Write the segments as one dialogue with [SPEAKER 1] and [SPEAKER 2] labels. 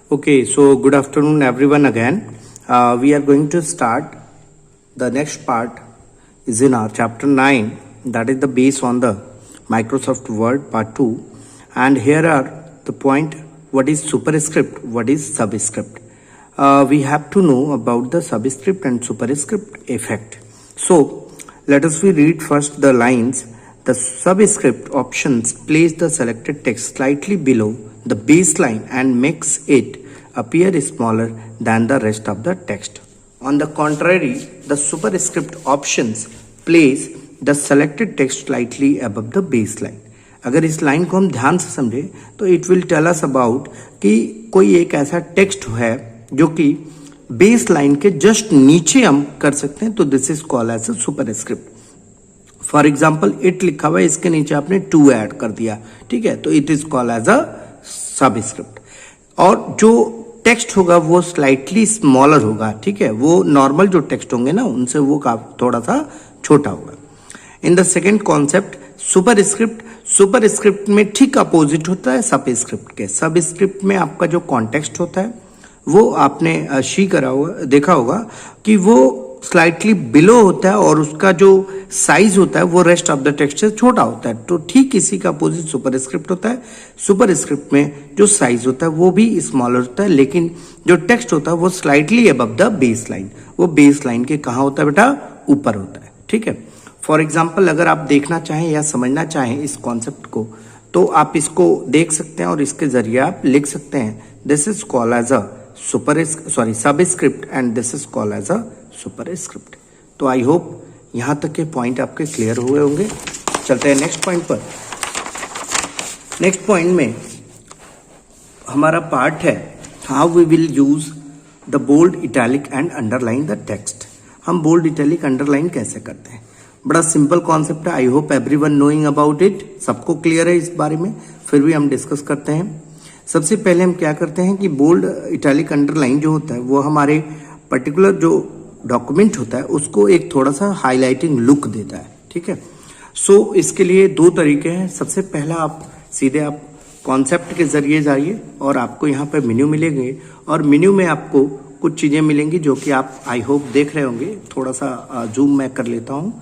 [SPEAKER 1] Okay, so good afternoon everyone again. We are going to start the next part is in our chapter 9, that is the base on the Microsoft Word part 2, and here are the point: what is superscript, what is subscript. We have to know about the subscript and superscript effect. So let us read first the lines. The subscript options place the selected text slightly below the baseline and makes it appear smaller than the rest of the text. On the contrary, the superscript options place the selected text slightly above the baseline. अगर इस line को हम ध्यान से समझे तो it will tell us about कि कोई एक ऐसा टेक्स्ट है जो कि बेस लाइन के जस्ट नीचे हम कर सकते हैं, तो this is called as a superscript. For example, it लिखा हुआ है, इसके नीचे आपने टू ऐड कर दिया, ठीक है, तो it is called as a subscript. और जो टेक्स्ट होगा वो स्लाइटली स्मॉलर होगा, ठीक है, वो नॉर्मल जो टेक्स्ट होंगे ना उनसे वो थोड़ा सा छोटा होगा. In the second concept superscript, superscript में ठीक अपोजिट होता है सबस्क्रिप्ट के. सबस्क्रिप्ट में आपका जो कॉन्टेक्स्ट होता है वो आपने देखा होगा कि वो स्लाइटली बिलो होता है और उसका जो साइज होता है वो रेस्ट ऑफ द टेक्स्ट से छोटा होता है. तो ठीक इसी का अपोजिट सुपरस्क्रिप्ट होता है. सुपरस्क्रिप्ट में जो साइज होता है वो भी स्मॉलर होता है, लेकिन जो टेक्स्ट होता है वो slightly above the base line. वो बेस लाइन के कहाँ होता है बेटा? ऊपर होता है, ठीक है. फॉर एग्जाम्पल, अगर आप देखना चाहें या समझना चाहें इस कॉन्सेप्ट को तो आप इसको देख सकते हैं और इसके जरिए आप लिख सकते हैं. This is called as a subscript and this is called as a superscript. तो आई होप यहां तक के पॉइंट आपके क्लियर हुए होंगे. चलते हैं नेक्स्ट पॉइंट पर. नेक्स्ट पॉइंट में हमारा पार्ट है how we will use the bold, italic and underline the text. हम बोल्ड, इटैलिक, अंडरलाइन कैसे करते हैं? बड़ा सिंपल कॉन्सेप्ट है. I hope everyone knowing about it. सबको क्लियर है इस बारे में, फिर भी हम डिस्कस करते हैं. सबसे पहले हम क्या करते हैं कि बोल्ड, इटैलिक, अंडरलाइन जो होता है वो हमारे पर्टिकुलर जो डॉक्यूमेंट होता है उसको एक थोड़ा सा हाईलाइटिंग लुक देता है, ठीक है. सो इसके लिए दो तरीके हैं. सबसे पहला, आप सीधे कॉन्सेप्ट के जरिए जाइए और आपको यहाँ पे मेन्यू मिलेंगे और मेन्यू में आपको कुछ चीजें मिलेंगी जो कि आप आई होप देख रहे होंगे. थोड़ा सा जूम मैं कर लेता हूँ.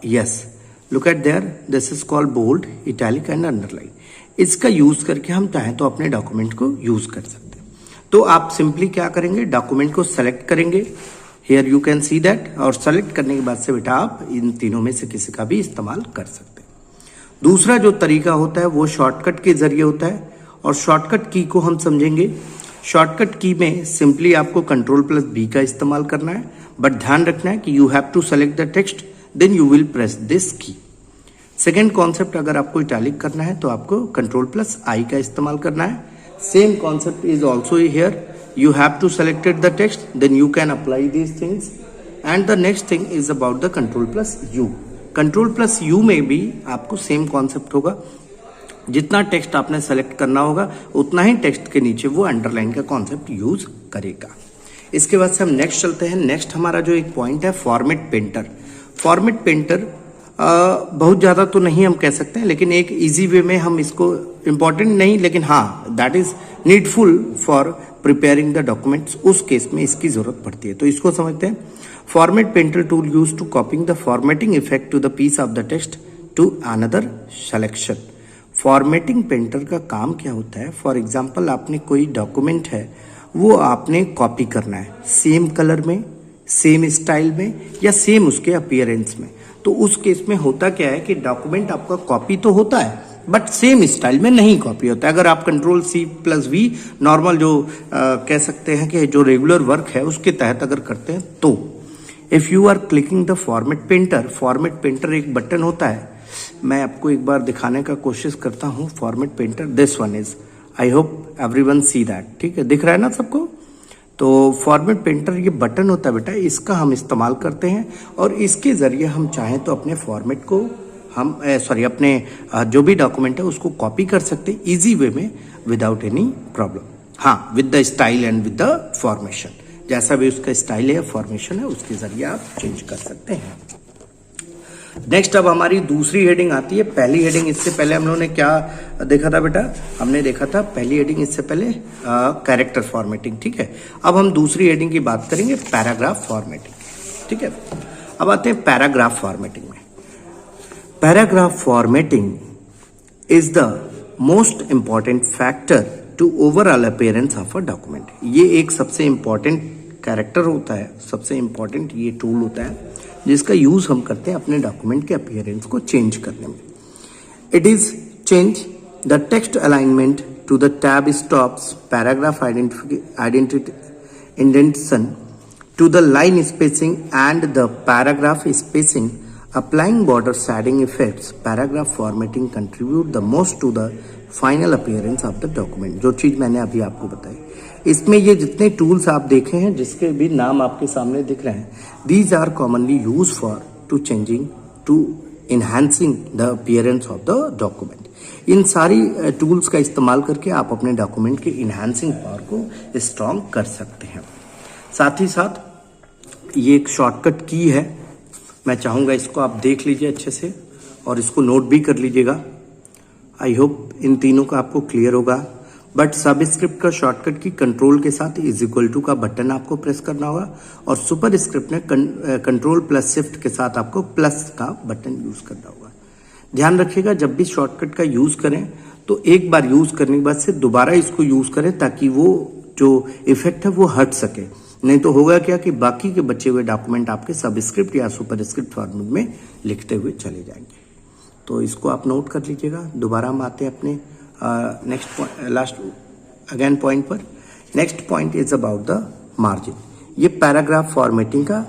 [SPEAKER 1] Yes, look at there. This is called bold, italic and underline. इसका यूज करके हम चाहें तो अपने डॉक्यूमेंट को यूज कर सकते हैं. तो आप सिंपली क्या करेंगे, डॉक्यूमेंट को सेलेक्ट करेंगे. Here you can see that. और सेलेक्ट करने के बाद से बेटा आप इन तीनों में से किसी का भी इस्तेमाल कर सकते हैं. दूसरा जो तरीका होता है वो शॉर्टकट के जरिए होता है और शॉर्टकट की को हम समझेंगे. शॉर्टकट की में सिंपली आपको Ctrl+B का इस्तेमाल करना है, बट ध्यान रखना है कि you have to select the text, then you will press this key. Second concept, अगर आपको इटैलिक करना है तो आपको Ctrl+I का इस्तेमाल करना है. Same concept is also here. You have to select the text, then you can apply these things. And the next thing is about the Ctrl+U. Ctrl+U में भी आपको सेम कॉन्सेप्ट होगा. जितना टेक्स्ट आपने सेलेक्ट करना होगा उतना ही टेक्स्ट के नीचे वो अंडरलाइन का कॉन्सेप्ट यूज करेगा. इसके बाद से हम नेक्स्ट चलते हैं. नेक्स्ट हमारा जो एक पॉइंट है फॉर्मेट पेंटर. फॉर्मेट पेंटर बहुत ज्यादा तो नहीं हम कह सकते हैं, लेकिन एक इजी वे में हम इसको, इंपॉर्टेंट नहीं लेकिन हाँ that is needful for preparing the documents, उस केस में इसकी जरूरत पड़ती है. तो इसको समझते हैं. Format painter tool use to copying the formatting effect to the piece of the text to another selection. Formatting painter का काम क्या होता है? फॉर एग्जाम्पल, आपने कोई डॉक्यूमेंट है वो आपने कॉपी करना है सेम कलर में, सेम स्टाइल में या सेम उसके अपीयरेंस में. तो उस केस में होता क्या है कि डॉक्यूमेंट आपका कॉपी तो होता है बट सेम स्टाइल में नहीं कॉपी होता है. अगर आप Ctrl+C+V नॉर्मल जो कह सकते हैं कि जो रेगुलर वर्क है उसके तहत अगर करते हैं तो if you are clicking the format painter, format painter एक बटन होता है. मैं आपको एक बार दिखाने का कोशिश करता हूँ. Format painter, this one is, I hope everyone see that. ठीक है, दिख रहा है ना सबको? तो फॉर्मेट पेंटर ये बटन होता है बेटा, इसका हम इस्तेमाल करते हैं और इसके जरिए हम चाहें तो अपने फॉर्मेट को हम अपने जो भी डॉक्यूमेंट है उसको कॉपी कर सकते हैं इजी वे में विदाउट एनी प्रॉब्लम. हाँ, with the style and with the formation. जैसा भी उसका स्टाइल है, फॉर्मेशन है, उसके जरिए आप चेंज कर सकते हैं. नेक्स्ट अब हमारी दूसरी हेडिंग आती है। पहली हेडिंग इससे पहले हम लोगों ने क्या देखा था बेटा? हमने देखा था पहली हेडिंग इससे पहले कैरेक्टर फॉर्मेटिंग, ठीक है। अब हम दूसरी हेडिंग की बात करेंगे पैराग्राफ फॉर्मेटिंग, ठीक है। अब आते हैं पैराग्राफ फॉर्मेटिंग में। Paragraph formatting is the most important factor to overall appearance of a document. ये एक सबसे इंपॉर्टेंट कैरेक्टर होता है, सबसे इंपॉर्टेंट ये टूल होता है जिसका यूज हम करते हैं अपने डॉक्यूमेंट के अपीयरेंस को चेंज करने में। It is change the text alignment to the tab stops, paragraph identity indentation to the line spacing and the paragraph spacing, applying border shading effects. Paragraph formatting contribute the most to the final appearance of the document. जो चीज मैंने अभी आपको बताई, इसमें ये जितने tools आप देखे हैं, जिसके भी नाम आपके सामने दिख रहे हैं, these are commonly used for to changing to enhancing the appearance of the document. इन सारी टूल्स का इस्तेमाल करके आप अपने डॉक्यूमेंट के इन्हांसिंग पावर को स्ट्रॉन्ग कर सकते हैं। साथ ही साथ ये एक शॉर्टकट की है, मैं चाहूँगा इसको आप देख लीजिए अच्छे से और इसको नोट भी कर लीजिएगा। आई होप इन तीनों का आपको क्लियर होगा। बट सबस्क्रिप्ट का शॉर्टकट की कंट्रोल के साथ इज इक्वल टू का बटन आपको प्रेस करना होगा और सुपर स्क्रिप्ट में कंट्रोल प्लस शिफ्ट के साथ आपको प्लस का बटन यूज करना होगा। ध्यान रखिएगा जब भी शॉर्टकट का यूज करें तो एक बार यूज करने के बाद से दोबारा इसको यूज करें ताकि वो जो इफेक्ट है वो हट सके। नहीं तो होगा क्या कि बाकी के बचे हुए डॉक्यूमेंट आपके सबस्क्रिप्ट या सुपरस्क्रिप्ट फॉर्मेट में लिखते हुए चले जाएंगे। तो इसको आप नोट कर लीजिएगा। दोबारा हम आते हैं अपने नेक्स्ट लास्ट अगेन पॉइंट पर। Next point is about the margin. ये पैराग्राफ फॉर्मेटिंग का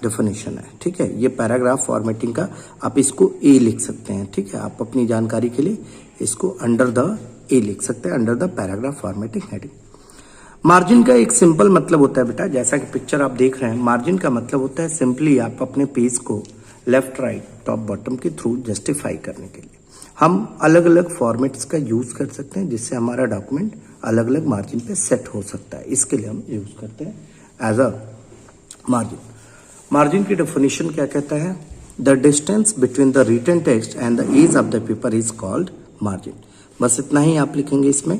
[SPEAKER 1] डेफिनेशन है, ठीक है। ये पैराग्राफ फॉर्मेटिंग का आप इसको ए लिख सकते हैं, ठीक है। आप अपनी जानकारी के लिए इसको अंडर द ए लिख सकते हैं, under the paragraph formatting heading. Margin का एक सिंपल मतलब होता है बेटा, जैसा कि पिक्चर आप देख रहे हैं, मार्जिन का मतलब होता है सिंपली आप अपने पेज को लेफ्ट राइट टॉप बॉटम के थ्रू जस्टिफाई करने के लिए हम अलग अलग फॉर्मेट्स का यूज कर सकते हैं जिससे हमारा डॉक्यूमेंट अलग अलग मार्जिन पे सेट हो सकता है। इसके लिए हम यूज करते हैं एज अ मार्जिन। मार्जिन की डेफिनेशन क्या कहता है? The distance between the written text and the edge of the paper is called margin. बस इतना ही आप लिखेंगे इसमें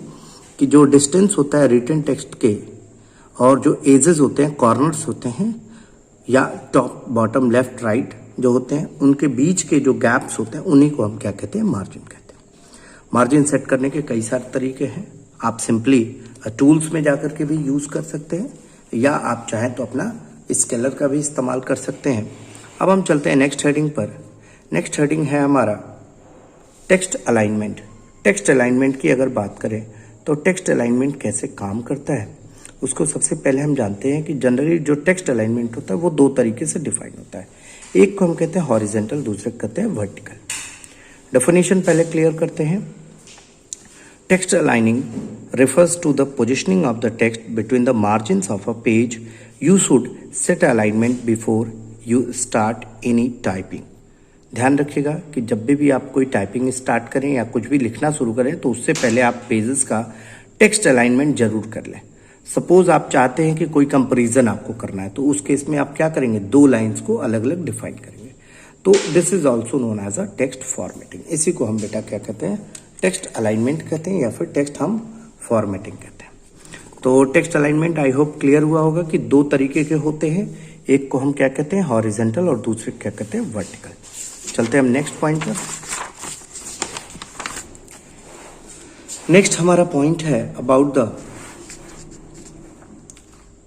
[SPEAKER 1] कि जो डिस्टेंस होता है रिटन टेक्स्ट के और जो एजेस होते हैं, कॉर्नर्स होते हैं या टॉप बॉटम लेफ्ट राइट जो होते हैं, उनके बीच के जो गैप्स होते हैं उन्हीं को हम क्या कहते हैं? मार्जिन कहते हैं। मार्जिन सेट करने के कई सारे तरीके हैं। आप सिंपली टूल्स में जाकर के भी यूज कर सकते हैं या आप चाहें तो अपना स्केलर का भी इस्तेमाल कर सकते हैं। अब हम चलते हैं नेक्स्ट हेडिंग पर। नेक्स्ट हेडिंग है हमारा टेक्स्ट अलाइनमेंट। टेक्स्ट अलाइनमेंट की अगर बात करें तो टेक्स्ट अलाइनमेंट कैसे काम करता है उसको सबसे पहले हम जानते हैं कि जनरली जो टेक्स्ट अलाइनमेंट होता है वो दो तरीके से डिफाइन होता है। एक को हम कहते हैं हॉरिजेंटल, दूसरे को कहते हैं वर्टिकल। डेफिनेशन पहले क्लियर करते हैं। Text aligning refers to the positioning of the text between the margins of a page. You should set alignment before you start any typing. ध्यान रखिएगा कि जब भी आप कोई टाइपिंग स्टार्ट करें या कुछ भी लिखना शुरू करें तो उससे पहले आप पेजेस का टेक्स्ट अलाइनमेंट जरूर कर लें। सपोज आप चाहते हैं कि कोई कंपैरिजन आपको करना है तो उस केस में आप क्या करेंगे? दो लाइंस को अलग अलग डिफाइन करेंगे। तो this is also known as a text formatting. इसी को हम बेटा क्या कहते हैं? टेक्स्ट अलाइनमेंट कहते हैं या फिर टेक्स्ट हम फॉर्मेटिंग कहते हैं। तो text alignment I hope clear हुआ होगा कि दो तरीके के होते हैं। एक को हम क्या कहते हैं? हॉरिजेंटल और दूसरे क्या कहते हैं? वर्टिकल। चलते हैं हम नेक्स्ट पॉइंट पर। नेक्स्ट हमारा पॉइंट है about the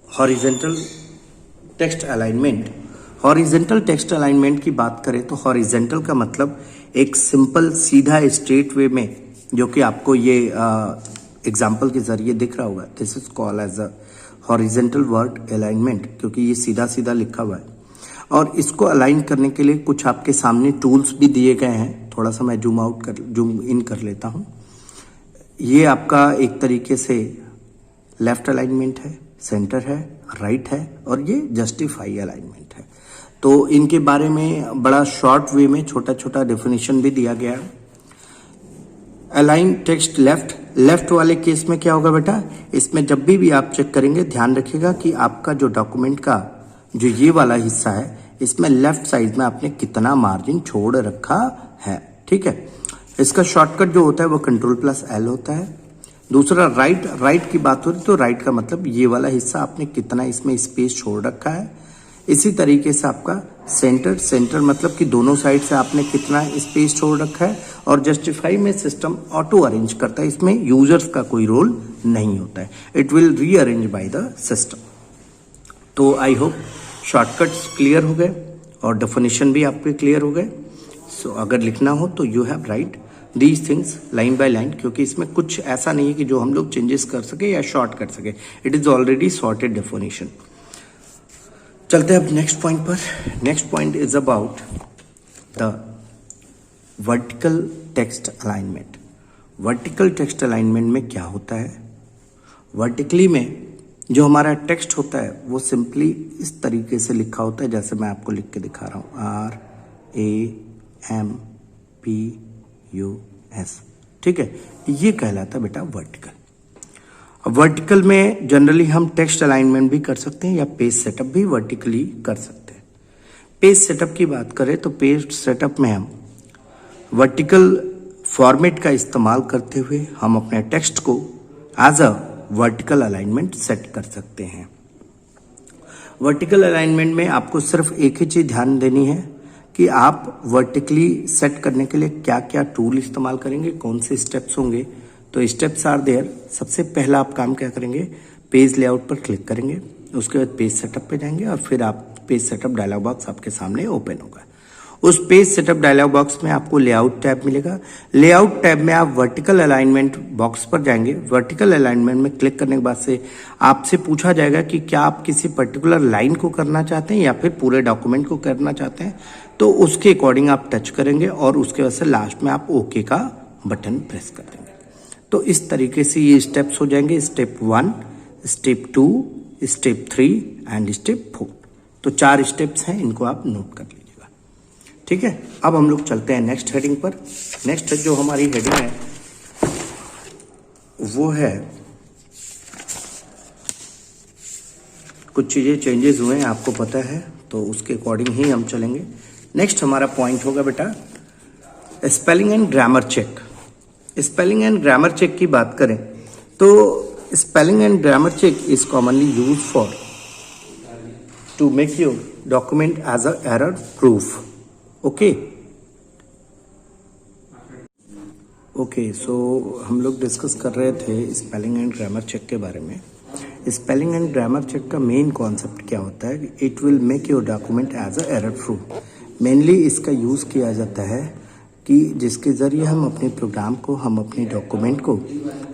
[SPEAKER 1] horizontal text alignment. Horizontal text alignment की बात करें तो हॉरिजेंटल का मतलब एक सिंपल सीधा स्ट्रेट वे में, जो कि आपको ये एग्जाम्पल के जरिए दिख रहा होगा। This is called as a horizontal word alignment, क्योंकि ये सीधा सीधा लिखा हुआ है। और इसको अलाइन करने के लिए कुछ आपके सामने टूल्स भी दिए गए हैं। थोड़ा सा मैं जूम इन कर लेता हूँ। ये आपका एक तरीके से लेफ्ट अलाइनमेंट है, सेंटर है, राइट है और ये जस्टिफाई अलाइनमेंट है। तो इनके बारे में बड़ा शॉर्ट वे में छोटा छोटा डेफिनेशन भी दिया गया है। अलाइन टेक्स्ट लेफ्ट वाले केस में क्या होगा बेटा? इसमें जब भी आप चेक करेंगे ध्यान रखिएगा कि आपका जो डॉक्यूमेंट का जो ये वाला हिस्सा है इसमें लेफ्ट साइड में आपने कितना मार्जिन छोड़ रखा है, ठीक है। इसका शॉर्टकट जो होता है वो Ctrl+L होता है। दूसरा राइट की बात हो रही तो राइट का मतलब ये वाला हिस्सा आपने कितना इसमें स्पेस छोड़ रखा है। इसी तरीके से आपका सेंटर मतलब कि दोनों साइड से आपने कितना स्पेस छोड़ रखा है। और जस्टिफाई में सिस्टम ऑटो अरेंज करता है, इसमें यूजर्स का कोई रोल नहीं होता है, it will rearrange by the system. तो आई होप शॉर्टकट्स क्लियर हो गए और डेफिनेशन भी आपके क्लियर हो गए। सो अगर लिखना हो तो you have right these things line by line, क्योंकि इसमें कुछ ऐसा नहीं है कि जो हम लोग चेंजेस कर सके या शॉर्ट कर सके, it is already sorted definition. चलते हैं अब नेक्स्ट पॉइंट पर। Next point is about the vertical text alignment. Vertical text alignment में क्या होता है? वर्टिकली में जो हमारा टेक्स्ट होता है वो सिंपली इस तरीके से लिखा होता है, जैसे मैं आपको लिख के दिखा रहा हूँ, RAMPUS, ठीक है। ये कहलाता है बेटा वर्टिकल। वर्टिकल में जनरली हम टेक्स्ट अलाइनमेंट भी कर सकते हैं या पेज सेटअप भी वर्टिकली कर सकते हैं। पेज सेटअप की बात करें तो पेज सेटअप में हम वर्टिकल फॉर्मेट का इस्तेमाल करते हुए हम अपने टेक्स्ट को as a vertical alignment set कर सकते हैं। वर्टिकल अलाइनमेंट में आपको सिर्फ एक ही चीज ध्यान देनी है कि आप वर्टिकली सेट करने के लिए क्या क्या टूल इस्तेमाल करेंगे, कौन से स्टेप्स होंगे। तो स्टेप्स आर देयर। सबसे पहला आप काम क्या करेंगे, पेज लेआउट पर क्लिक करेंगे, उसके बाद पेज सेटअप पे जाएंगे और फिर आप पेज सेटअप डायलॉग बॉक्स आपके सामने ओपन होगा। उस पेज सेटअप डायलॉग बॉक्स में आपको लेआउट टैब मिलेगा। लेआउट टैब में आप वर्टिकल अलाइनमेंट बॉक्स पर जाएंगे। वर्टिकल अलाइनमेंट में क्लिक करने के बाद से आपसे पूछा जाएगा कि क्या आप किसी पर्टिकुलर लाइन को करना चाहते हैं या फिर पूरे डॉक्यूमेंट को करना चाहते हैं। तो उसके अकॉर्डिंग आप टच करेंगे और उसके बाद से लास्ट में आप ओके का बटन प्रेस कर देंगे। तो इस तरीके से ये स्टेप्स हो जाएंगे, step 1, step 2, step 3 and step 4। तो 4 स्टेप्स हैं, इनको आप नोट कर लीजिएगा, ठीक है। अब हम लोग चलते हैं नेक्स्ट हेडिंग पर। नेक्स्ट जो हमारी हेडिंग है वो है, कुछ चीजें चेंजेस हुए हैं आपको पता है, तो उसके अकॉर्डिंग ही हम चलेंगे। नेक्स्ट हमारा पॉइंट होगा बेटा spelling and grammar check. Spelling and grammar check की बात करें तो spelling and grammar check is commonly use for to make your document as a error proof. Okay, so हम लोग डिस्कस कर रहे थे स्पेलिंग एंड ग्रामर चेक के बारे में। स्पेलिंग एंड ग्रामर चेक का मेन कॉन्सेप्ट क्या होता है, it will make your document as a error proof. Mainly इसका यूज़ किया जाता है कि जिसके ज़रिए हम अपने प्रोग्राम को, हम अपने डॉक्यूमेंट को,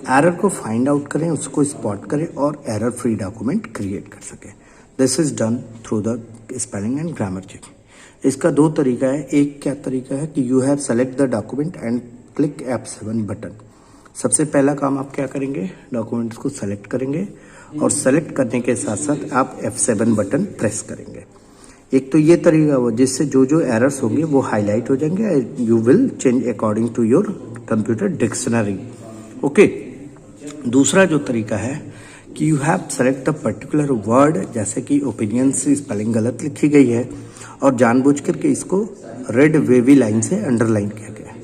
[SPEAKER 1] एरर को फाइंड आउट करें, उसको स्पॉट करें और एरर फ्री डॉक्यूमेंट क्रिएट कर सकें। This is done through the spelling and grammar check. इसका 2 तरीका है। एक क्या तरीका है कि you have select the document and click F7 button. सबसे पहला काम आप क्या करेंगे, डॉक्यूमेंट्स को सेलेक्ट करेंगे और सेलेक्ट करने के साथ साथ आप F7 बटन प्रेस करेंगे। एक तो ये तरीका हो जिससे जो जो एरर्स होंगे वो हाईलाइट हो जाएंगे, you will change according to your computer dictionary. Okay, दूसरा जो तरीका है कि you have select the particular word, जैसे कि ओपिनियन से स्पेलिंग गलत लिखी गई है और जानबूझ करके इसको रेड वेवी लाइन से अंडरलाइन किया गया है।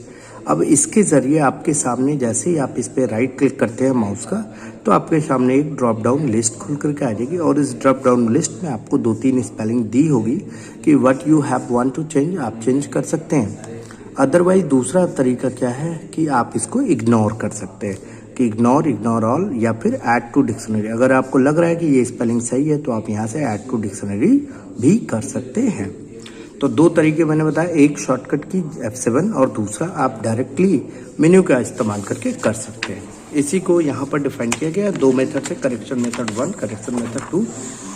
[SPEAKER 1] अब इसके ज़रिए आपके सामने जैसे ही आप इस पर राइट क्लिक करते हैं माउस का, तो आपके सामने एक ड्रॉप डाउन लिस्ट खुल करके आ जाएगी और इस ड्रॉप डाउन लिस्ट में आपको 2-3 स्पेलिंग दी होगी कि what you have want to change, आप चेंज कर सकते हैं। अदरवाइज दूसरा तरीका क्या है कि आप इसको इग्नोर कर सकते हैं कि इग्नोर ऑल या फिर ऐड टू डिक्शनरी। अगर आपको लग रहा है कि ये स्पेलिंग सही है तो आप यहाँ से ऐड टू डिक्शनरी भी कर सकते हैं। तो 2 तरीके मैंने बताया, एक शॉर्टकट की F7 और दूसरा आप डायरेक्टली मेन्यू का इस्तेमाल करके कर सकते हैं। इसी को यहाँ पर डिफाइन किया गया 2 मेथड से, करेक्शन मेथड 1, करेक्शन मेथड 2।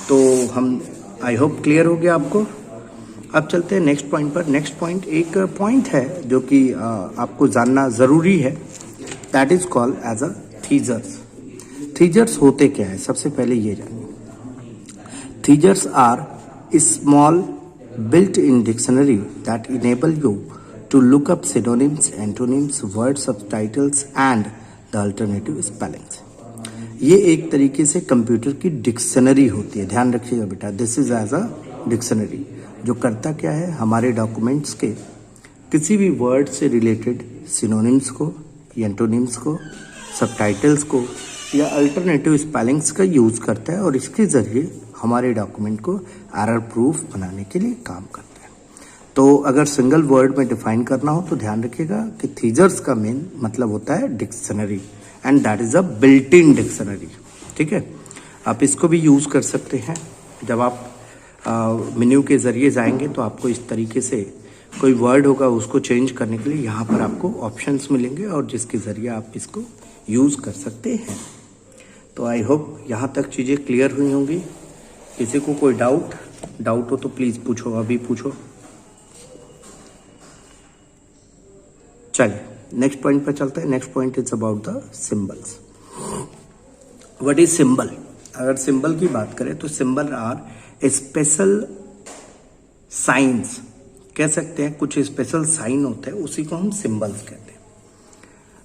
[SPEAKER 1] तो हम आई होप क्लियर हो गया आपको। अब चलते हैं नेक्स्ट पॉइंट पर। नेक्स्ट पॉइंट एक पॉइंट है जो कि आपको जानना ज़रूरी है, that is called as a thesaurus. Thesaurus होते क्या है, सबसे पहले ये जानिए। Thesaurus are small built-in dictionary that enable you to look up synonyms, antonyms, word subtitles and the alternative spellings। ये एक तरीके से कंप्यूटर की डिक्शनरी होती है, ध्यान रखिएगा बेटा, this is as a dictionary. जो करता क्या है, हमारे डॉक्यूमेंट्स के किसी भी वर्ड से रिलेटेड सिनोनिम्स को, एंटोनिम्स को, सबटाइटल्स को या अल्टरनेटिव स्पेलिंग्स का यूज़ करता है और इसके ज़रिए हमारे डॉक्यूमेंट को एरर प्रूफ बनाने के लिए काम करता है। तो अगर सिंगल वर्ड में डिफाइन करना हो तो ध्यान रखिएगा कि थीजर्स का मेन मतलब होता है dictionary, and that is a built in dictionary. ठीक है, आप इसको भी यूज़ कर सकते हैं। जब आप मेन्यू के ज़रिए जाएंगे तो आपको इस तरीके से कोई वर्ड होगा उसको चेंज करने के लिए यहाँ पर आपको ऑप्शंस मिलेंगे और जिसके ज़रिए आप इसको यूज़ कर सकते हैं। तो आई होप यहाँ तक चीज़ें क्लियर हुई होंगी। किसी को कोई डाउट हो तो प्लीज़ पूछो, अभी पूछो। चलिए नेक्स्ट पॉइंट पर चलते हैं। Next point is about the symbols. What is symbol? अगर सिंबल की बात करें तो सिंबल आर स्पेशल साइंस, कह सकते हैं कुछ स्पेशल साइन होते हैं, उसी को हम सिंबल्स कहते हैं।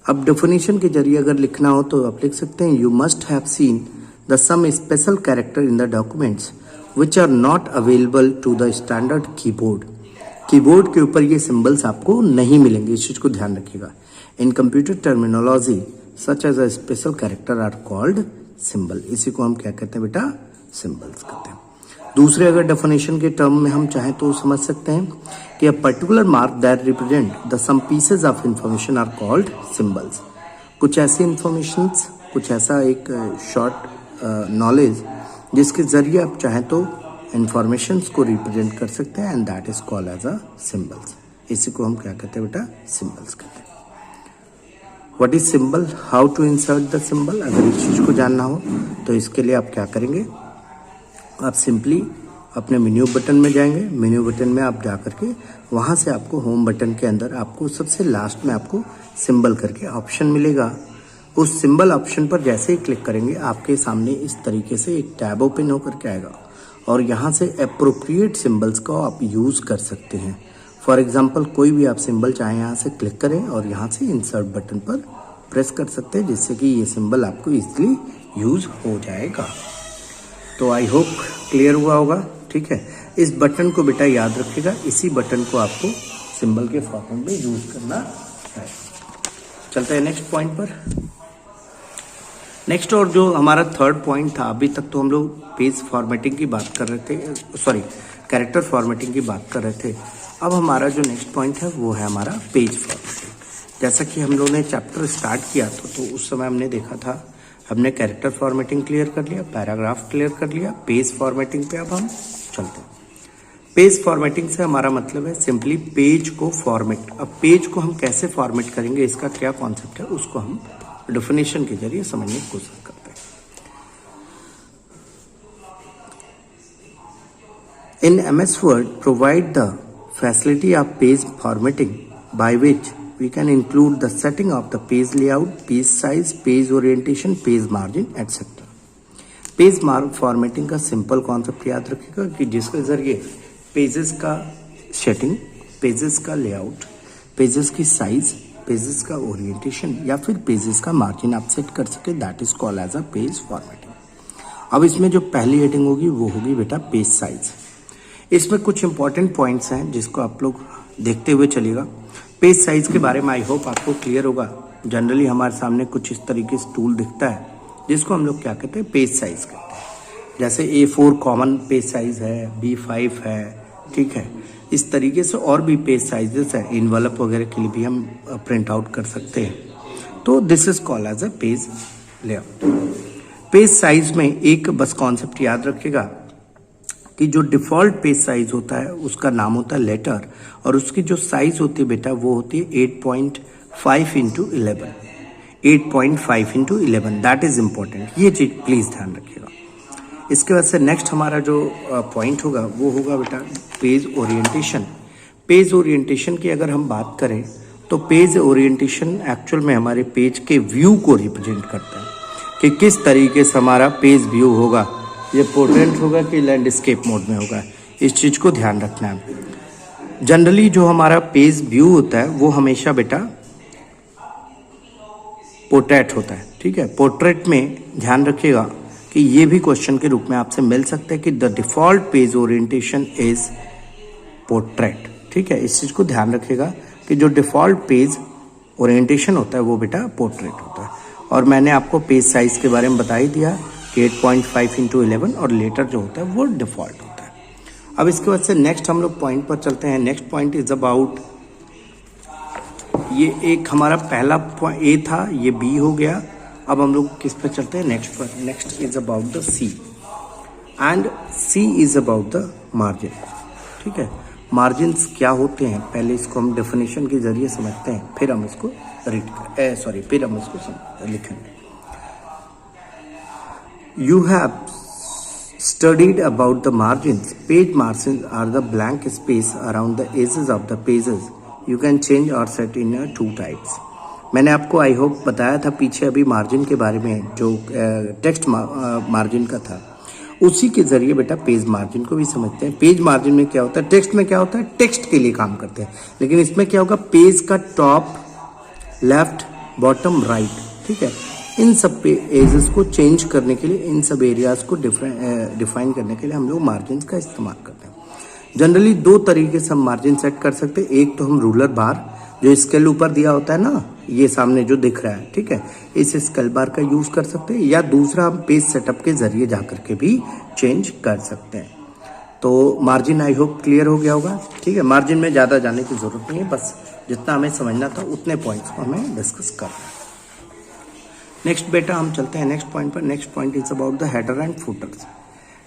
[SPEAKER 1] अब डेफिनेशन के जरिए अगर लिखना हो तो आप लिख सकते हैं, you must have seen the some special character in the documents which are not available to the standard keyboard. Keyboard के ऊपर ये सिंबल्स आपको नहीं मिलेंगे, इस चीज़ को ध्यान रखिएगा। In computer terminology such as a special character are called symbol. इसी को हम क्या कहते हैं बेटा? सिंबल्स कहते हैं। दूसरे अगर डेफिनेशन के टर्म में हम चाहें तो समझ सकते हैं कि a particular mark that represent the some pieces of information are called symbols. कुछ ऐसी इंफॉर्मेशंस, कुछ ऐसा एक शॉर्ट नॉलेज जिसके जरिए आप चाहें तो इंफॉर्मेशंस को रिप्रेजेंट कर सकते हैं, and that is called as a symbols. इसी को हम क्या कहते हैं बेटा? सिंबल्स कहते हैं। What is symbol? How to insert the symbol? अगर इस चीज़ को जानना हो तो इसके लिए आप क्या करेंगे, आप सिंपली अपने मेन्यू बटन में जाएंगे। मेन्यू बटन में आप जा करके वहाँ से आपको होम बटन के अंदर आपको सबसे लास्ट में आपको सिंबल करके ऑप्शन मिलेगा। उस सिंबल ऑप्शन पर जैसे ही क्लिक करेंगे आपके सामने इस तरीके से एक टैब ओपन होकर के आएगा और यहाँ से अप्रोप्रिएट सिंबल्स को आप यूज़ कर सकते हैं। फॉर एग्जाम्पल कोई भी आप सिंबल चाहें यहाँ से क्लिक करें और यहाँ से इंसर्ट बटन पर प्रेस कर सकते हैं, जिससे कि ये सिंबल आपको इजीली यूज़ हो जाएगा। तो आई होप क्लियर हुआ होगा। ठीक है, इस बटन को बेटा याद रखिएगा, इसी बटन को आपको सिंबल के फॉर्मेट में यूज़ करना है। चलते हैं नेक्स्ट पॉइंट पर। नेक्स्ट और जो हमारा थर्ड पॉइंट था, अभी तक तो हम लोग पेज फॉर्मेटिंग की बात कर रहे थे, सॉरी कैरेक्टर फॉर्मेटिंग की बात कर रहे थे। अब हमारा जो नेक्स्ट पॉइंट है वो है हमारा पेज फॉर्मेटिंग। जैसा कि हम लोगों ने चैप्टर स्टार्ट किया तो उस समय हमने देखा था, हमने कैरेक्टर फॉर्मेटिंग क्लियर कर लिया, पैराग्राफ क्लियर कर लिया, पेज फॉर्मेटिंग पे अब हम चलते हैं। पेज फॉर्मेटिंग से हमारा मतलब है सिंपली पेज को फॉर्मेट। अब पेज को हम कैसे फॉर्मेट करेंगे, इसका क्या कॉन्सेप्ट है, उसको हम डेफिनेशन के जरिए समझने की कोशिश करते हैं। इन MS Word provide the facility of page formatting by which we can include the setting of the page layout, page size, page orientation, page margin, etc. Page formatting का सिंपल कॉन्सेप्ट याद रखिएगा कि जिसके जरिए पेजेस का setting, pages का layout, pages की size, pages का ओरिएंटेशन या फिर पेजेस का मार्जिन आप सेट कर सके, that is called as a page formatting. अब इसमें जो पहली हेडिंग होगी वो होगी बेटा पेज साइज। इसमें कुछ इंपॉर्टेंट पॉइंट्स हैं जिसको आप लोग देखते हुए चलिएगा। पेज साइज के बारे में आई होप आपको क्लियर होगा। जनरली हमारे सामने कुछ इस तरीके से टूल दिखता है जिसको हम लोग क्या कहते हैं? पेज साइज कहते हैं। जैसे A4 कॉमन पेज साइज है, B5 है, ठीक है। इस तरीके से और भी पेज साइजेस है, इन्वेलप वगैरह के लिए भी हम प्रिंट आउट कर सकते हैं। तो this is called as a page layout. Page size में एक बस कॉन्सेप्ट याद रखिएगा कि जो डिफ़ॉल्ट पेज साइज होता है उसका नाम होता है लेटर, और उसकी जो साइज होती है बेटा वो होती है 8.5 into 11। 8.5 into 11, that is important, ये चीज़ प्लीज़ ध्यान रखिएगा। इसके बाद से नेक्स्ट हमारा जो पॉइंट होगा वो होगा बेटा पेज ओरिएंटेशन। पेज ओरिएंटेशन की अगर हम बात करें तो पेज ओरिएंटेशन एक्चुअल में हमारे पेज के व्यू को रिप्रेजेंट करता है कि किस तरीके से हमारा पेज व्यू होगा, ये पोर्ट्रेट होगा कि लैंडस्केप मोड में होगा, इस चीज़ को ध्यान रखना है। जनरली जो हमारा पेज व्यू होता है वो हमेशा बेटा पोर्ट्रेट होता है, ठीक है। पोर्ट्रेट में ध्यान रखिएगा कि ये भी क्वेश्चन के रूप में आपसे मिल सकता है कि the default page orientation is portrait. ठीक है, इस चीज़ को ध्यान रखिएगा कि जो डिफ़ॉल्ट पेज ओरिएंटेशन होता है वो बेटा पोर्ट्रेट होता है। और मैंने आपको पेज साइज़ के बारे में बता ही दिया कि 8.5x11 और लेटर जो होता है वो डिफ़ॉल्ट होता है। अब इसके बाद से नेक्स्ट हम लोग पॉइंट पर चलते हैं। नेक्स्ट पॉइंट इज़ अबाउट, ये एक हमारा पहला पॉइंट ए था, ये बी हो गया। अब हम लोग किस पे चलते हैं, नेक्स्ट पर। Next is about the C and C is about the margin. ठीक है, मार्जिन्स क्या होते हैं पहले इसको हम डेफिनेशन के जरिए समझते हैं, फिर हम इसको फिर हम इसको लिखेंगे। You have studied about the margins. Page margins are the blank space around the edges of the pages. You can change or set in two types. मैंने आपको आई होप बताया था पीछे अभी मार्जिन के बारे में, जो टेक्स्ट मार्जिन का था, उसी के जरिए बेटा पेज मार्जिन को भी समझते हैं। पेज मार्जिन में क्या होता है, टेक्स्ट में क्या होता है, टेक्स्ट के लिए काम करते हैं, लेकिन इसमें क्या होगा, पेज का टॉप, लेफ्ट, बॉटम, राइट। ठीक है, इन सब पे एजेस को चेंज करने के लिए, इन सब एरियाज को डिफाइन करने के लिए हम लोग मार्जिन का इस्तेमाल करते हैं। जनरली दो तरीके से हम मार्जिन सेट कर सकते हैं। एक तो हम रूलर बार, जो स्केल ऊपर दिया होता है ना, ये सामने जो दिख रहा है, ठीक है, इस स्केल बार का यूज कर सकते हैं, या दूसरा हम पेज सेटअप के जरिए जाकर के भी चेंज कर सकते हैं। तो मार्जिन आई होप क्लियर हो गया होगा। ठीक है, मार्जिन में ज़्यादा जाने की जरूरत नहीं है, बस जितना हमें समझना था उतने पॉइंट्स को हमें डिस्कस करना है। नेक्स्ट बेटा हम चलते हैं नेक्स्ट पॉइंट पर। Next point is about the header and putters.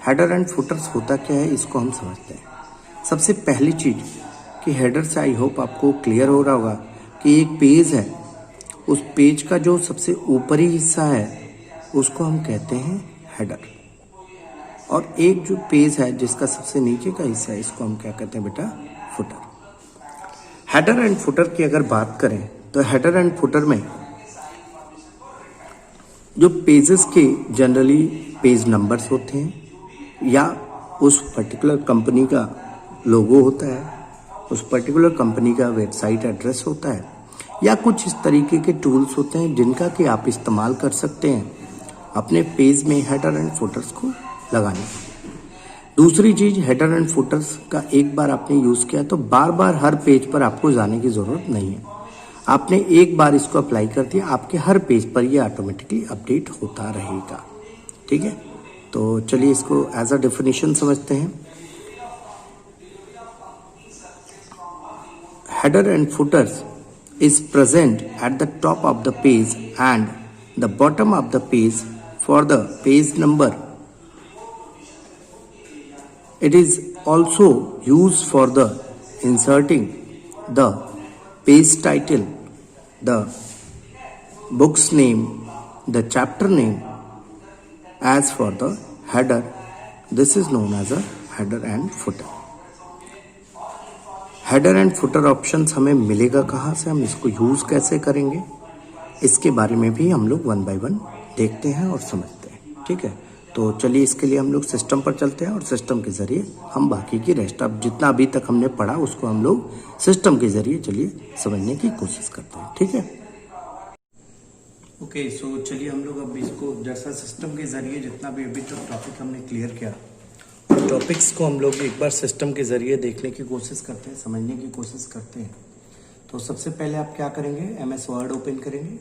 [SPEAKER 1] Header and putters होता क्या है, इसको हम समझते हैं। सबसे पहली चीज कि हेडर से आई होप आपको क्लियर हो रहा होगा कि एक पेज है, उस पेज का जो सबसे ऊपरी हिस्सा है उसको हम कहते हैं हेडर, और एक जो पेज है जिसका सबसे नीचे का हिस्सा है इसको हम क्या कहते हैं बेटा, फुटर। हेडर एंड फुटर की अगर बात करें तो हेडर एंड फुटर में जो पेजेस के जनरली पेज नंबर्स होते हैं, या उस पर्टिकुलर कंपनी का लोगो होता है, उस पर्टिकुलर कंपनी का वेबसाइट एड्रेस होता है, या कुछ इस तरीके के टूल्स होते हैं जिनका कि आप इस्तेमाल कर सकते हैं अपने पेज में हेडर एंड फुटर्स को लगाने के लिए। दूसरी चीज, हेडर एंड फुटर्स का एक बार आपने यूज़ किया तो बार बार हर पेज पर आपको जाने की ज़रूरत नहीं है। आपने एक बार इसको अप्लाई कर दिया, आपके हर पेज पर ये ऑटोमेटिकली अपडेट होता रहेगा। ठीक है, तो चलिए इसको एज अ डेफिनेशन समझते हैं। Header and putters is present at the top of the page and the bottom of the page for the page number. It is also used for the inserting the page title, the book's name, the chapter name. As for the header, this is known as a header and footer. Header and footer options हमें मिलेगा कहाँ से, हम इसको use कैसे करेंगे, इसके बारे में भी हम लोग वन बाय वन देखते हैं और समझते हैं। ठीक है, तो चलिए इसके लिए हम लोग सिस्टम पर चलते हैं और सिस्टम के ज़रिए हम बाकी की रेस्ट, अब जितना अभी तक हमने पढ़ा उसको हम लोग सिस्टम के ज़रिए चलिए समझने की कोशिश करते हैं। ठीक है, ओके, सो चलिए हम लोग अब इसको जैसा सिस्टम के ज़रिए जितना भी अभी तक टॉपिक हमने क्लियर किया, टॉपिक्स को हम लोग एक बार सिस्टम के ज़रिए देखने की कोशिश करते हैं, समझने की कोशिश करते हैं। तो सबसे पहले आप क्या करेंगे, MS वर्ड ओपन करेंगे।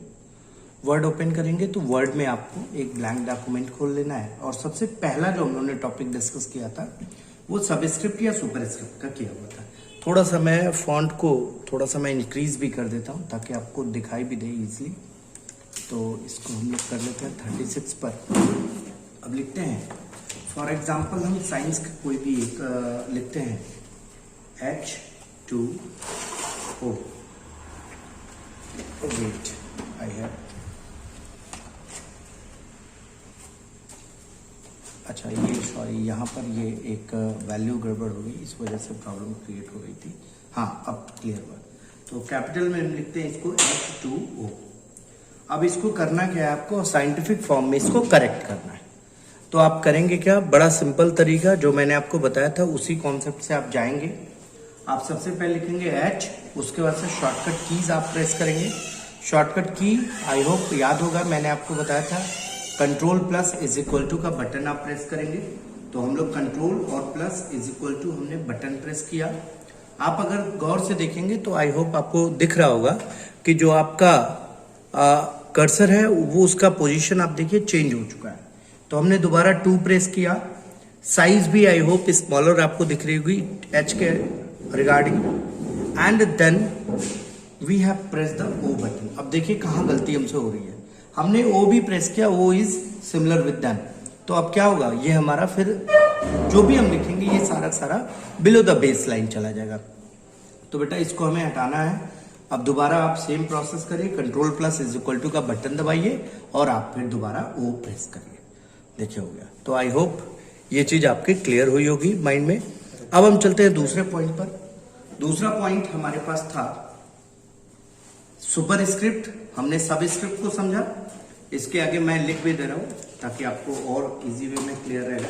[SPEAKER 1] वर्ड ओपन करेंगे तो वर्ड में आपको एक ब्लैंक डॉक्यूमेंट खोल लेना है, और सबसे पहला जो हम लोगों ने टॉपिक डिस्कस किया था वो सबस्क्रिप्ट या सुपरस्क्रिप्ट का किया हुआ था। थोड़ा सा मैं फॉन्ट को थोड़ा सा मैं इंक्रीज भी कर देता हूँ ताकि आपको दिखाई भी दे ईजिली। तो इसको हम लोग कर लेते हैं 36 पर। अब लिखते हैं, फॉर एग्जाम्पल हम साइंस का कोई भी एक लिखते हैं H2O। वेट, आई हैव, अच्छा ये सॉरी यहाँ पर ये एक वैल्यू गड़बड़ हो गई, इस वजह से प्रॉब्लम क्रिएट हो गई थी। हाँ, अब क्लियर हुआ। तो कैपिटल में हम लिखते हैं इसको H2O। अब इसको करना क्या है, आपको साइंटिफिक फॉर्म में इसको करेक्ट करना है। तो आप करेंगे क्या, बड़ा सिंपल तरीका जो मैंने आपको बताया था उसी कॉन्सेप्ट से आप जाएंगे। आप सबसे पहले लिखेंगे H, उसके बाद से शॉर्टकट कीज आप प्रेस करेंगे। शॉर्टकट की आई होप याद होगा, मैंने आपको बताया था control plus is equal to का बटन आप प्रेस करेंगे। तो हम लोग कंट्रोल और प्लस इज इक्वल टू हमने बटन प्रेस किया। आप अगर गौर से देखेंगे तो आई होप आपको दिख रहा होगा कि जो आपका कर्सर है वो उसका पोजीशन आप देखिए चेंज हो चुका है। तो हमने दोबारा 2 प्रेस किया, साइज भी आई होप स्मॉलर आपको दिख रही होगी एच के regarding, and then we have press the O button. अब देखिए कहाँ गलती हमसे हो रही है, हमने ओ भी प्रेस किया, O is similar with them. तो अब क्या होगा, ये हमारा फिर जो भी हम लिखेंगे ये सारा सारा बिलो द बेस लाइन चला जाएगा। तो बेटा इसको हमें हटाना है। अब दोबारा आप सेम प्रोसेस करिए, control plus is equal to का बटन दबाइए और आप फिर दोबारा ओ प्रेस करिए। देखिए हो गया। तो आई होप ये चीज आपके क्लियर हुई होगी माइंड में। अब हम चलते हैं दूसरे पॉइंट पर। दूसरा पॉइंट हमारे पास था सुपरस्क्रिप्ट, हमने सबस्क्रिप्ट को समझा। इसके आगे मैं लिख भी दे रहा हूं ताकि आपको और इजी वे में क्लियर रहेगा।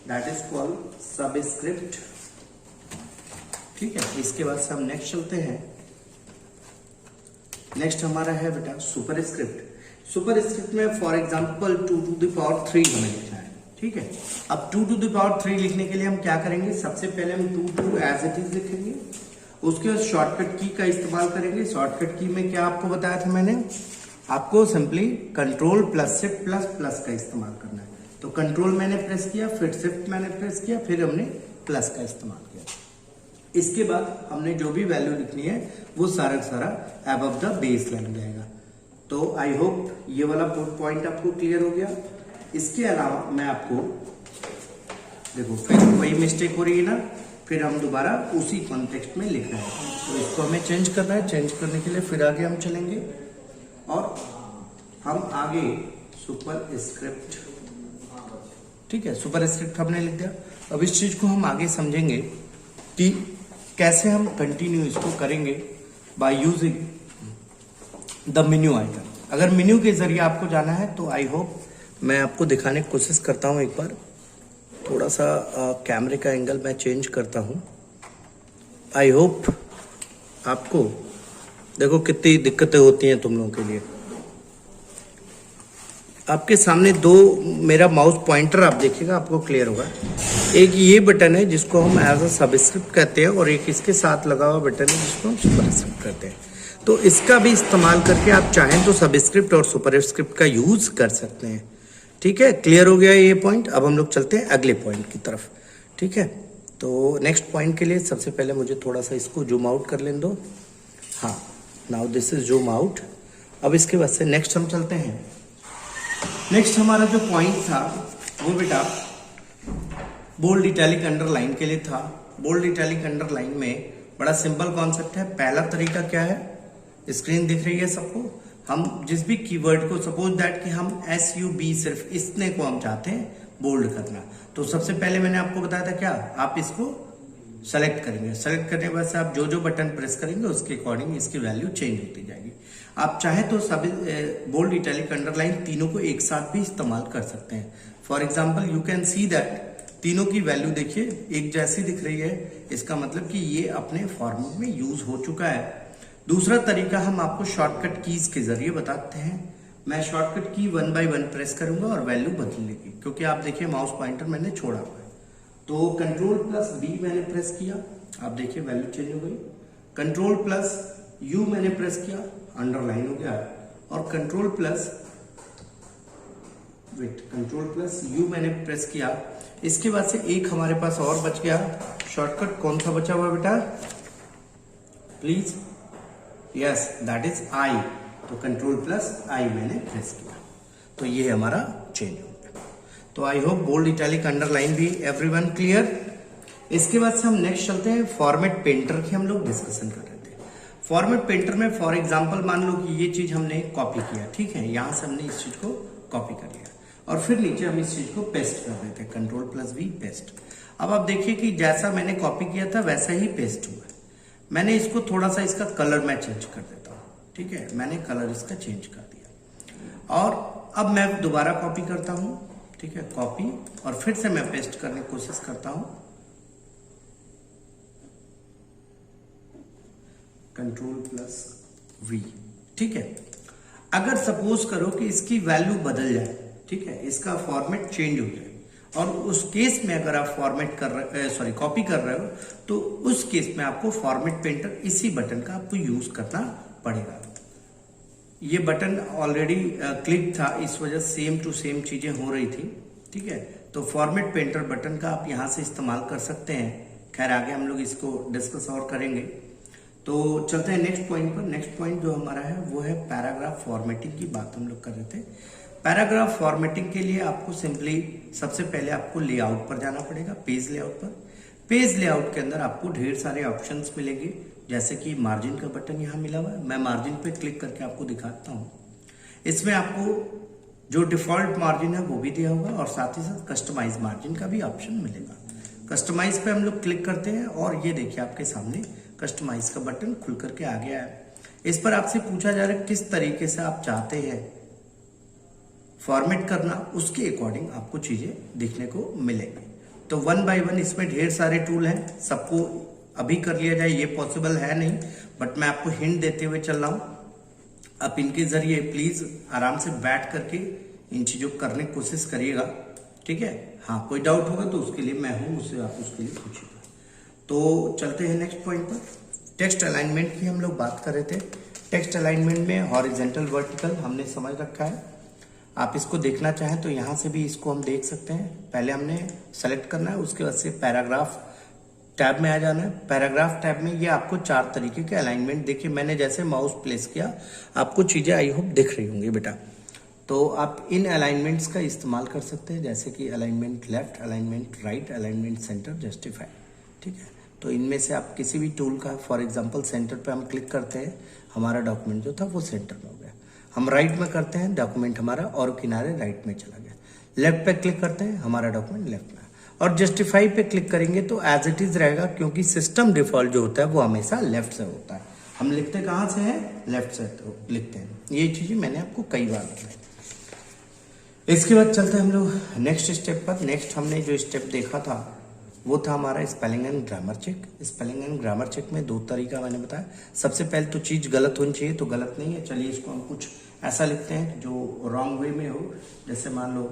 [SPEAKER 1] That is called subscript. ठीक है, इसके बाद से हम नेक्स्ट चलते हैं। नेक्स्ट हमारा है बेटा सुपरस्क्रिप्ट। सुपरस्क्रिप्ट में for example 2 to the power 3 हमें लिखना है। ठीक है, अब 2 to the power 3 लिखने के लिए हम क्या करेंगे, सबसे पहले हम 2 एज इट इज लिखेंगे, उसके बाद शॉर्टकट की का इस्तेमाल करेंगे। शॉर्टकट की में क्या आपको बताया था मैंने, आपको simply control plus shift plus plus का इस्तेमाल करना है। तो कंट्रोल मैंने प्रेस किया, फिर शिफ्ट मैंने प्रेस किया, फिर हमने प्लस का इस्तेमाल किया। इसके बाद हमने जो भी वैल्यू लिखनी है वो सारा सारा अबव द बेस लाइन जाएगा। तो आई होप ये वाला पॉइंट आपको क्लियर हो गया। इसके अलावा मैं आपको देखो फिर वही मिस्टेक हो रही है ना, फिर हम दोबारा उसी कॉन्टेक्स्ट में लिख रहे हैं। तो इसको हमें चेंज करना है। चेंज करने के लिए फिर आगे हम चलेंगे और हम आगे सुपरस्क्रिप्ट, ठीक है, सुपरस्क्रिप्ट हमने लिख दिया। अब इस चीज को हम आगे समझेंगे कि कैसे हम कंटिन्यू इसको करेंगे by using the menu icon. अगर मेन्यू के जरिए आपको जाना है तो आई होप मैं आपको दिखाने की कोशिश करता हूं। एक बार थोड़ा सा कैमरे का एंगल मैं चेंज करता हूं। आई होप आपको देखो कितनी दिक्कतें होती हैं तुम लोगों के लिए। आपके सामने दो मेरा माउस पॉइंटर आप देखिएगा, आपको क्लियर होगा। एक ये बटन है जिसको हम एज अ सबस्क्रिप्ट कहते हैं और एक इसके साथ लगा हुआ बटन है जिसको हम सुपरस्क्रिप्ट कहते हैं। तो इसका भी इस्तेमाल करके आप चाहें तो सबस्क्रिप्ट और सुपरस्क्रिप्ट का यूज कर सकते हैं। ठीक है, क्लियर हो गया ये पॉइंट। अब हम लोग चलते हैं अगले पॉइंट की तरफ। ठीक है, तो नेक्स्ट पॉइंट के लिए सबसे पहले मुझे थोड़ा सा इसको जूम आउट कर लेने दो। हाँ, now this is zoom out. अब इसके बाद से नेक्स्ट हम चलते हैं। नेक्स्ट हमारा जो पॉइंट था वो बेटा बोल्ड इटैलिक अंडरलाइन के लिए था। बोल्ड इटैलिक अंडरलाइन में बड़ा सिंपल कॉन्सेप्ट है। पहला तरीका क्या है, स्क्रीन दिख रही है सबको। हम जिस भी कीवर्ड को, सपोज दैट कि हम SUB सिर्फ इतने को हम चाहते हैं बोल्ड करना, तो सबसे पहले मैंने आपको बताया था क्या, आप इसको सेलेक्ट करेंगे। सेलेक्ट करने के बाद से आप जो जो बटन प्रेस करेंगे उसके अकॉर्डिंग इसकी वैल्यू चेंज होती जाएगी। आप चाहे तो सब बोल्ड इटैलिक अंडरलाइन तीनों को एक साथ भी इस्तेमाल कर सकते हैं। For example you can see that तीनों की वैल्यू देखिए एक जैसी दिख रही है, इसका मतलब कि ये अपने फॉर्मेट में यूज हो चुका है। दूसरा तरीका हम आपको शॉर्टकट कीज के जरिए बताते हैं। मैं शॉर्टकट की 1 by 1 प्रेस करूंगा और वैल्यू बदल लेगी, क्योंकि आप देखिए माउस पॉइंटर मैंने छोड़ा हुआ है। तो कंट्रोल प्लस B मैंने प्रेस किया, आप देखिए वैल्यू चेंज हो गई। कंट्रोल प्लस U मैंने प्रेस किया, अंडरलाइन हो गया। और कंट्रोल प्लस U मैंने प्रेस किया। इसके बाद से एक हमारे पास और बच गया शॉर्टकट। कौन सा बचा हुआ बेटा, please? Yes, that is I। तो कंट्रोल प्लस I मैंने प्रेस किया, तो ये हमारा चेंज हो गया। तो I hope bold italic underline भी एवरीवन क्लियर। इसके बाद से हम नेक्स्ट चलते हैं। फॉर्मेट पेंटर की हम लोग डिस्कशन कर रहे थे। फॉर्मेट पेंटर में फॉर एग्जांपल मान लो कि ये चीज हमने कॉपी किया, ठीक है, यहां से हमने इस चीज को कॉपी कर लिया और फिर नीचे हम इस चीज को पेस्ट कर रहे थे, कंट्रोल प्लस V पेस्ट। अब आप देखिए कि जैसा मैंने कॉपी किया था वैसा ही पेस्ट हुआ है। मैंने इसको थोड़ा सा इसका कलर मैं चेंज कर देता हूँ। ठीक है, मैंने कलर इसका चेंज कर दिया और अब मैं दोबारा कॉपी करता हूँ। ठीक है, कॉपी और फिर से मैं पेस्ट करने की कोशिश करता हूं, कंट्रोल प्लस V। ठीक है, अगर सपोज करो कि इसकी वैल्यू बदल जाए, ठीक है, इसका फॉर्मेट चेंज हो जाए, और उस केस में अगर आप फॉर्मेट कर रहे कॉपी कर रहे हो तो उस केस में आपको फॉर्मेट पेंटर इसी बटन का आपको यूज करना पड़ेगा। ये बटन ऑलरेडी क्लिक था, इस वजह सेम टू सेम चीजें हो रही थी, ठीक है। तो फॉर्मेट पेंटर बटन का आप यहां से इस्तेमाल कर सकते हैं। खैर आगे हम लोग इसको डिस्कस और करेंगे। तो चलते हैं नेक्स्ट पॉइंट पर। नेक्स्ट पॉइंट जो हमारा है वो है पैराग्राफ फॉर्मेटिंग की बात हम लोग कर रहे थे। पैराग्राफ फॉर्मेटिंग के लिए आपको सिंपली सबसे पहले आपको लेआउट पर जाना पड़ेगा, पेज लेआउट पर। पेज लेआउट के अंदर आपको ढेर सारे ऑप्शंस मिलेंगे, जैसे कि मार्जिन का बटन यहाँ मिला हुआ है। मैं मार्जिन पे क्लिक करके आपको दिखाता हूँ। इसमें आपको जो डिफॉल्ट मार्जिन है वो भी दिया होगा और साथ ही साथ कस्टमाइज मार्जिन का भी ऑप्शन मिलेगा। कस्टमाइज पे हम लोग क्लिक करते हैं और ये देखिए आपके सामने कस्टमाइज का बटन खुल करके आ गया है। इस पर आपसे पूछा जा रहा है किस तरीके से आप चाहते हैं फॉर्मेट करना, उसके अकॉर्डिंग आपको चीजें दिखने को मिलेंगी। तो वन बाय वन इसमें ढेर सारे टूल हैं, सबको अभी कर लिया जाए ये पॉसिबल है नहीं, बट मैं आपको हिंट देते हुए चल रहा हूं। आप इनके जरिए प्लीज आराम से बैठ करके इन चीजों को करने की कोशिश करिएगा, ठीक है। हाँ, कोई डाउट होगा तो उसके लिए मैं हूं, मुझसे आप उसके लिए पूछिएगा। तो चलते हैं नेक्स्ट पॉइंट पर। टेक्स्ट अलाइनमेंट की हम लोग बात कर रहे थे। टेक्स्ट अलाइनमेंट में हॉरिजेंटल वर्टिकल हमने समझ रखा है। आप इसको देखना चाहें तो यहां से भी इसको हम देख सकते हैं। पहले हमने सेलेक्ट करना है, उसके बाद से पैराग्राफ टैब में आ जाना है। पैराग्राफ टैब में ये आपको 4 तरीके के अलाइनमेंट, देखिए मैंने जैसे माउस प्लेस किया आपको चीजें आई होप दिख रही होंगी बेटा। तो आप इन अलाइनमेंट्स का इस्तेमाल कर सकते हैं, जैसे कि alignment left, alignment right, alignment centre, justify, ठीक है। तो इनमें से आप किसी भी टूल का, फॉर एग्जाम्पल सेंटर पे हम क्लिक करते हैं, हमारा डॉक्यूमेंट जो था वो सेंटर में हो गया। हम राइट में करते हैं, डॉक्यूमेंट हमारा और किनारे राइट में चला गया। लेफ्ट पे क्लिक करते हैं, हमारा डॉक्यूमेंट लेफ्ट में। और जस्टिफाई पे क्लिक करेंगे तो एज इट इज रहेगा, क्योंकि सिस्टम डिफॉल्ट जो होता है वो हमेशा लेफ्ट से होता है। हम लिखते कहां से हैं? लेफ्ट से तो लिखते हैं। ये चीजें मैंने आपको कई बार बताई। इसके बाद चलते हैं हम लोग नेक्स्ट स्टेप पर। नेक्स्ट हमने जो स्टेप देखा था वो था हमारा spelling and grammar check. Spelling and grammar check में 2 तरीका मैंने बताया। सबसे पहले तो चीज गलत होनी चाहिए, तो गलत नहीं है। चलिए इसको हम कुछ ऐसा लिखते हैं जो रॉन्ग वे में हो। जैसे मान लो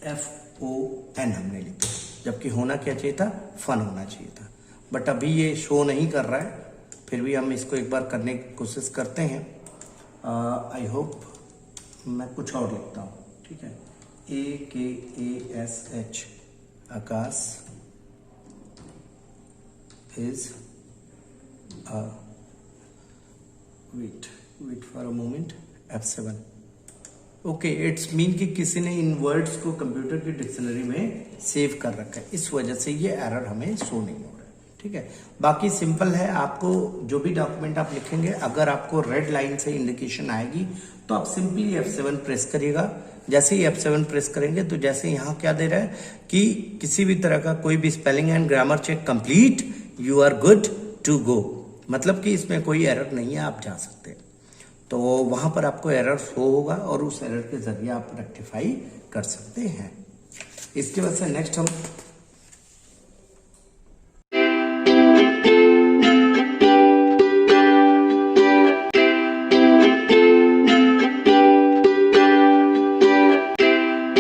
[SPEAKER 1] FON हमने लिखा, जबकि होना क्या चाहिए था? फन होना चाहिए था। बट अभी ये शो नहीं कर रहा है, फिर भी हम इसको एक बार करने की कोशिश करते हैं। आई होप मैं कुछ और लिखता हूँ, ठीक है। AKASH, Akash is wait for a moment, F7। Okay, it's mean कि किसी ने इन वर्ड्स को कंप्यूटर की डिक्शनरी में सेव कर रखा है, इस वजह से ये एरर हमें शो नहीं हो रहा है, ठीक है। बाकी सिंपल है। आपको जो भी डॉक्यूमेंट आप लिखेंगे, अगर आपको रेड लाइन से इंडिकेशन आएगी तो आप सिंपली F7 प्रेस करिएगा। जैसे ही F7 प्रेस करेंगे तो जैसे यहाँ क्या दे रहा है कि किसी भी तरह का कोई भी spelling and grammar check complete, you are good to go, मतलब कि इसमें कोई एरर नहीं है, आप जा सकते हैं। तो वहां पर आपको एरर शो होगा और उस एरर के जरिए आप रेक्टिफाई कर सकते हैं। इसके बाद से नेक्स्ट हम